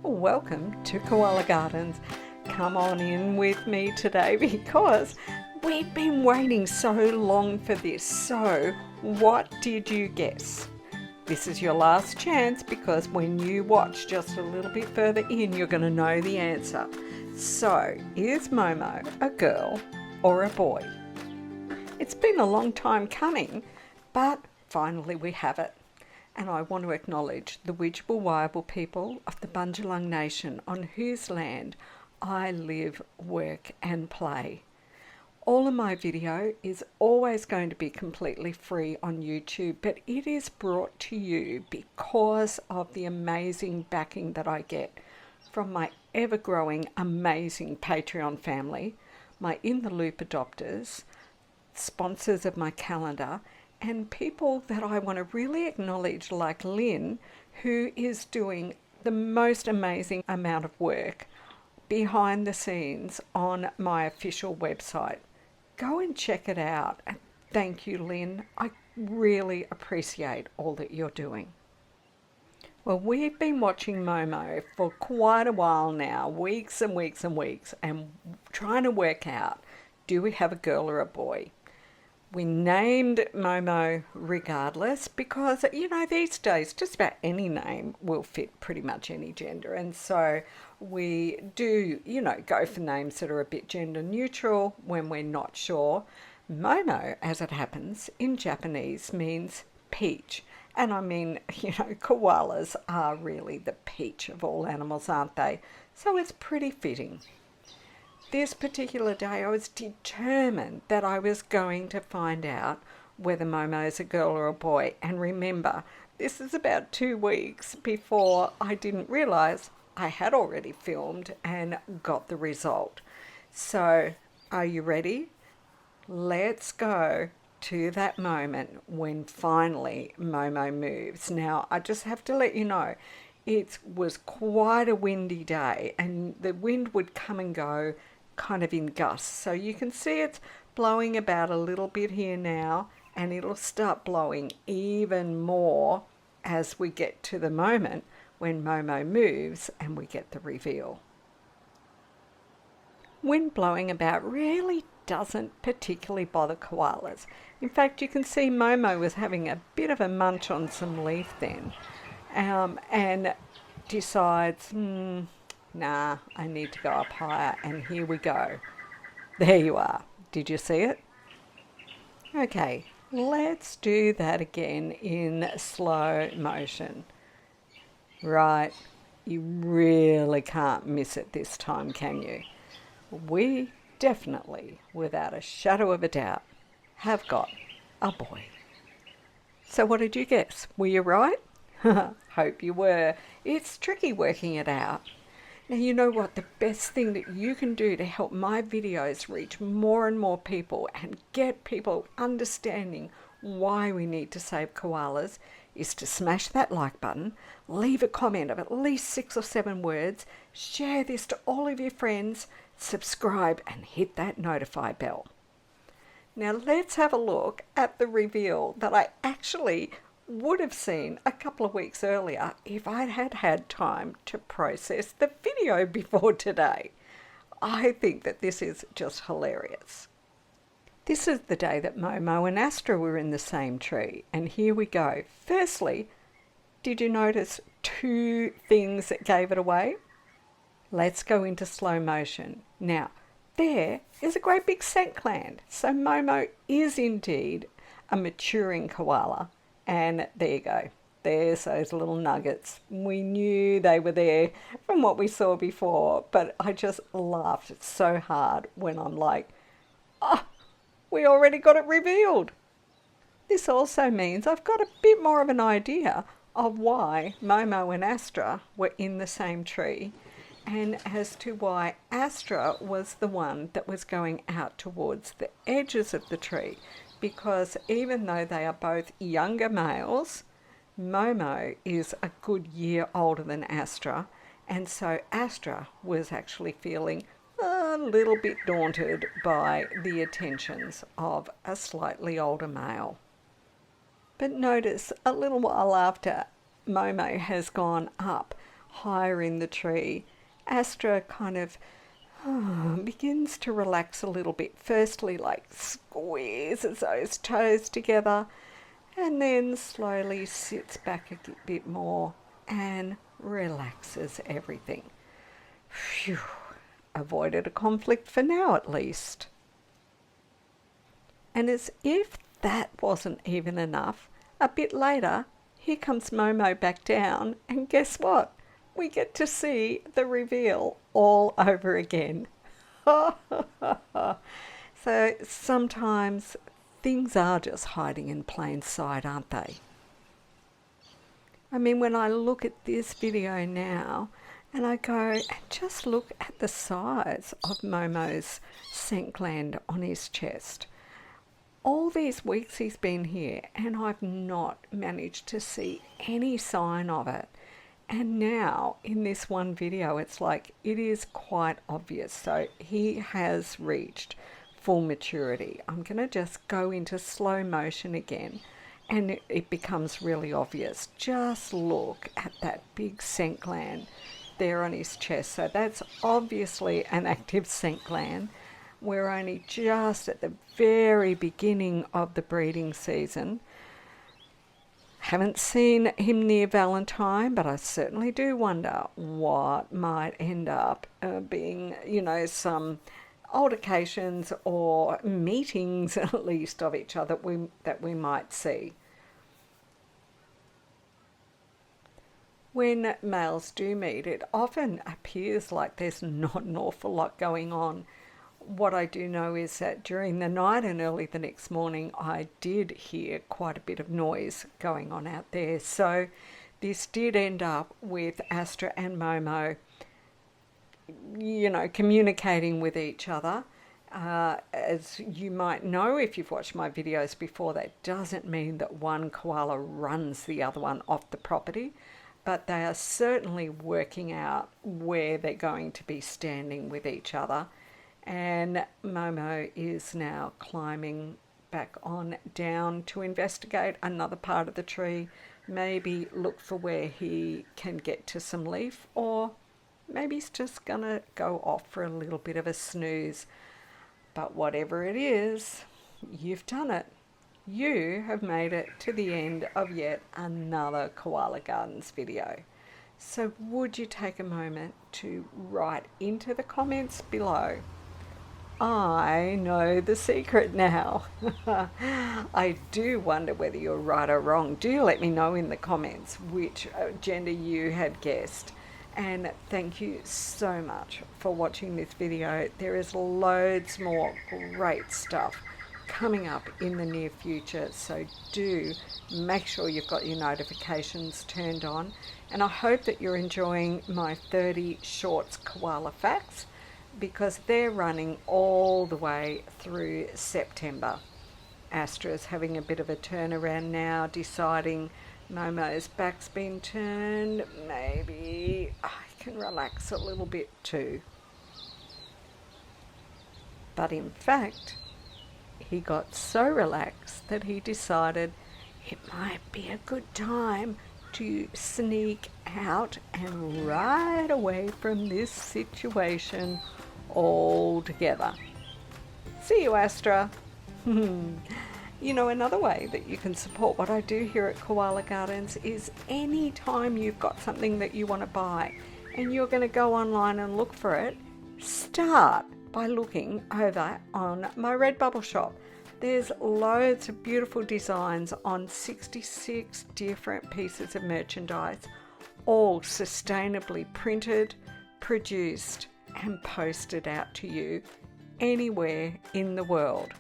Welcome to Koala Gardens. Come on in with me today because we've been waiting so long for this. So, what did you guess? This is your last chance because when you watch just a little bit further in, you're going to know the answer. So, is Momo a girl or a boy? It's been a long time coming, but finally we have it. And I want to acknowledge the Widjabul people of the Bundjalung Nation on whose land I live, work and play. All of my video is always going to be completely free on YouTube, but it is brought to you because of the amazing backing that I get from my ever-growing, amazing Patreon family, my in-the-loop adopters, sponsors of my calendar, and people that I want to really acknowledge, like Lynn, who is doing the most amazing amount of work behind the scenes on my official website. Go and check it out. Thank you, Lynn. I really appreciate all that you're doing. Well, we've been watching Momo for quite a while now, weeks and weeks and weeks, and trying to work out, do we have a girl or a boy? We named Momo regardless because, these days just about any name will fit pretty much any gender. And so we do, go for names that are a bit gender neutral when we're not sure. Momo, as it happens, in Japanese means peach. And I mean, koalas are really the peach of all animals, aren't they? So it's pretty fitting. This particular day, I was determined that I was going to find out whether Momo is a girl or a boy. And remember, this is about 2 weeks before I didn't realise I had already filmed and got the result. So, are you ready? Let's go to that moment when finally Momo moves. Now, I just have to let you know, it was quite a windy day and the wind would come and go kind of in gusts. So you can see it's blowing about a little bit here now, and it'll start blowing even more as we get to the moment when Momo moves and we get the reveal. Wind blowing about really doesn't particularly bother koalas. In fact, you can see Momo was having a bit of a munch on some leaf then, and decides, nah, I need to go up higher, and here we go. There you are. Did you see it? Okay, let's do that again in slow motion. Right, you really can't miss it this time, can you? We definitely, without a shadow of a doubt, have got a boy. So what did you guess? Were you right? Hope you were. It's tricky working it out. Now, you know what? The best thing that you can do to help my videos reach more and more people and get people understanding why we need to save koalas is to smash that like button, leave a comment of at least 6 or 7 words, share this to all of your friends, subscribe and hit that notify bell. Now, let's have a look at the reveal that I actually would have seen a couple of weeks earlier if I had had time to process the video before today. I think that this is just hilarious. This is the day that Momo and Astra were in the same tree, and here we go. Firstly, did you notice 2 things that gave it away? Let's go into slow motion. Now, there is a great big scent gland, so Momo is indeed a maturing koala. And there you go. There's those little nuggets. We knew they were there from what we saw before, but I just laughed so hard when I'm like, we already got it revealed. This also means I've got a bit more of an idea of why Momo and Astra were in the same tree, and as to why Astra was the one that was going out towards the edges of the tree. Because even though they are both younger males, Momo is a good year older than Astra, and so Astra was actually feeling a little bit daunted by the attentions of a slightly older male. But notice, a little while after Momo has gone up, higher in the tree, Astra kind of begins to relax a little bit. Firstly, like squeezes those toes together, and then slowly sits back a bit more and relaxes everything. Phew, avoided a conflict for now at least. And as if that wasn't even enough, a bit later, here comes Momo back down, and guess what? We get to see the reveal all over again. So sometimes things are just hiding in plain sight, aren't they? I mean, when I look at this video now and I go and just look at the size of Momo's scent gland on his chest. All these weeks he's been here and I've not managed to see any sign of it. And now in this one video, it's like it is quite obvious. So he has reached full maturity. I'm going to just go into slow motion again and it becomes really obvious. Just look at that big scent gland there on his chest. So that's obviously an active scent gland. We're only just at the very beginning of the breeding season. Haven't seen him near Valentine, but I certainly do wonder what might end up being, some altercations or meetings at least of each other that we might see. When males do meet, it often appears like there's not an awful lot going on. What I do know is that during the night and early the next morning, I did hear quite a bit of noise going on out there. So this did end up with Astra and Momo, communicating with each other. As you might know, if you've watched my videos before, that doesn't mean that one koala runs the other one off the property, but they are certainly working out where they're going to be standing with each other. And Momo is now climbing back on down to investigate another part of the tree, maybe look for where he can get to some leaf, or maybe he's just gonna go off for a little bit of a snooze. But whatever it is, you've done it. You have made it to the end of yet another Koala Gardens video. So would you take a moment to write into the comments below, I know the secret now. I do wonder whether you're right or wrong. Do let me know in the comments which gender you had guessed. And thank you so much for watching this video. There is loads more great stuff coming up in the near future, so do make sure you've got your notifications turned on. And I hope that you're enjoying my 30 shorts koala facts, because they're running all the way through September. Astra's having a bit of a turnaround now, deciding Momo's back's been turned, maybe I can relax a little bit too. But in fact, he got so relaxed that he decided it might be a good time to sneak out and ride away from this situation altogether. See you, Astra. Another way that you can support what I do here at Koala Gardens is anytime you've got something that you want to buy and you're going to go online and look for it, start by looking over on my Redbubble shop. There's loads of beautiful designs on 66 different pieces of merchandise, all sustainably printed, produced, and posted out to you anywhere in the world.